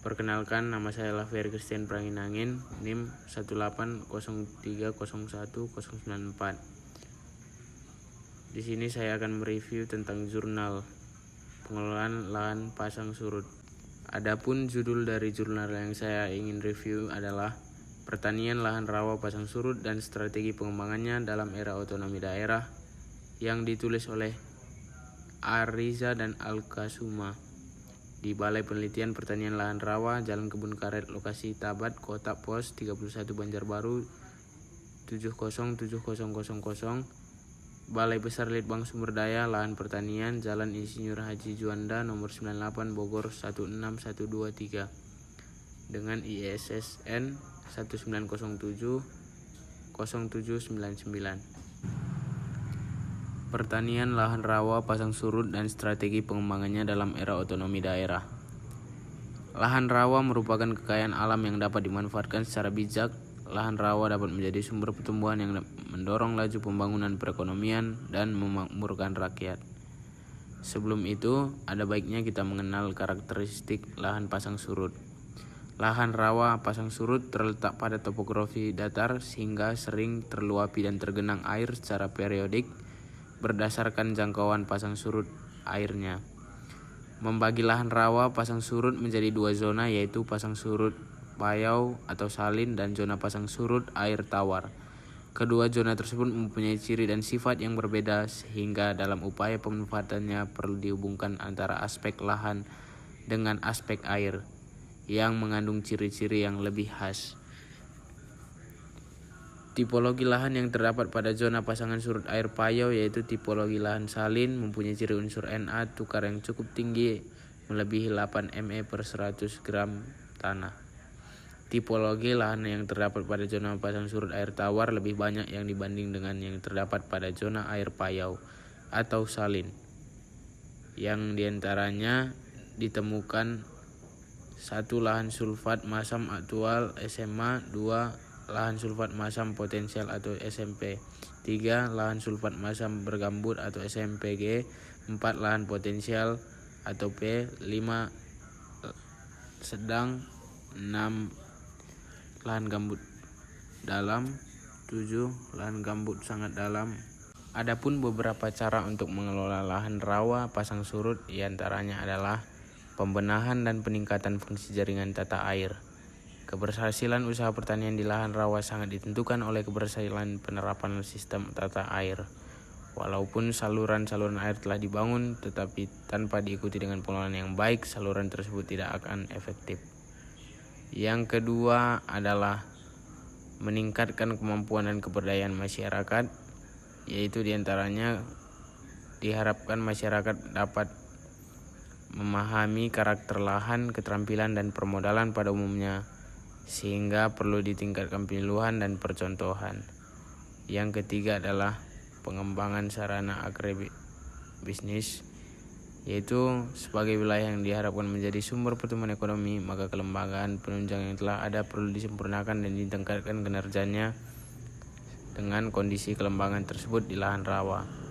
Perkenalkan, nama saya Lavier Christian Pranginangin, NIM 180301094. Di sini saya akan mereview tentang jurnal pengelolaan lahan pasang surut. Adapun judul dari jurnal yang saya ingin review adalah Pertanian Lahan Rawa Pasang Surut dan Strategi Pengembangannya dalam Era Otonomi Daerah, yang ditulis oleh Ariza dan Al-Kasuma di Balai Penelitian Pertanian Lahan Rawa, Jalan Kebun Karet, lokasi Tabat, Kota Pos 31 Banjarbaru 707000, Balai Besar Litbang Sumber Daya Lahan Pertanian, Jalan Insinyur Haji Juanda nomor 98 Bogor 16123 dengan ISSN 19070799. Pertanian lahan rawa pasang surut dan strategi pengembangannya dalam era otonomi daerah. Lahan rawa merupakan kekayaan alam yang dapat dimanfaatkan secara bijak. Lahan rawa dapat menjadi sumber pertumbuhan yang mendorong laju pembangunan perekonomian dan memakmurkan rakyat. Sebelum itu, ada baiknya kita mengenal karakteristik lahan pasang surut. Lahan rawa pasang surut terletak pada topografi datar sehingga sering terluapi dan tergenang air secara periodik berdasarkan jangkauan pasang surut airnya. Membagi lahan rawa pasang surut menjadi dua zona, yaitu pasang surut payau atau salin dan zona pasang surut air tawar. Kedua zona tersebut mempunyai ciri dan sifat yang berbeda, sehingga dalam upaya pemanfaatannya perlu dihubungkan antara aspek lahan dengan aspek air yang mengandung ciri-ciri yang lebih khas. Tipologi lahan yang terdapat pada zona pasangan surut air payau yaitu tipologi lahan salin, mempunyai ciri unsur Na tukar yang cukup tinggi melebihi 8 Me per 100 gram tanah. Tipologi lahan yang terdapat pada zona pasang surut air tawar lebih banyak yang dibanding dengan yang terdapat pada zona air payau atau salin, yang diantaranya ditemukan 1. Lahan sulfat masam aktual SMA. 2. Lahan sulfat masam potensial atau SMP. 3. Lahan sulfat masam bergambut atau SMPG. 4. Lahan potensial atau P. 5. Sedang. 6. Lahan gambut dalam. 7. Lahan gambut sangat dalam. Adapun beberapa cara untuk mengelola lahan rawa pasang surut diantaranya adalah pembenahan dan peningkatan fungsi jaringan tata air. Keberhasilan usaha pertanian di lahan rawa sangat ditentukan oleh keberhasilan penerapan sistem tata air. Walaupun saluran-saluran air telah dibangun, tetapi tanpa diikuti dengan pengelolaan yang baik, saluran tersebut tidak akan efektif. Yang kedua adalah meningkatkan kemampuan dan keberdayaan masyarakat, yaitu diantaranya diharapkan masyarakat dapat memahami karakter lahan, keterampilan dan permodalan pada umumnya, sehingga perlu ditingkatkan penyuluhan dan percontohan. Yang ketiga adalah pengembangan sarana agribisnis, yaitu sebagai wilayah yang diharapkan menjadi sumber pertumbuhan ekonomi, maka kelembagaan penunjang yang telah ada perlu disempurnakan dan ditingkatkan kinerjanya dengan kondisi kelembagaan tersebut di lahan rawa.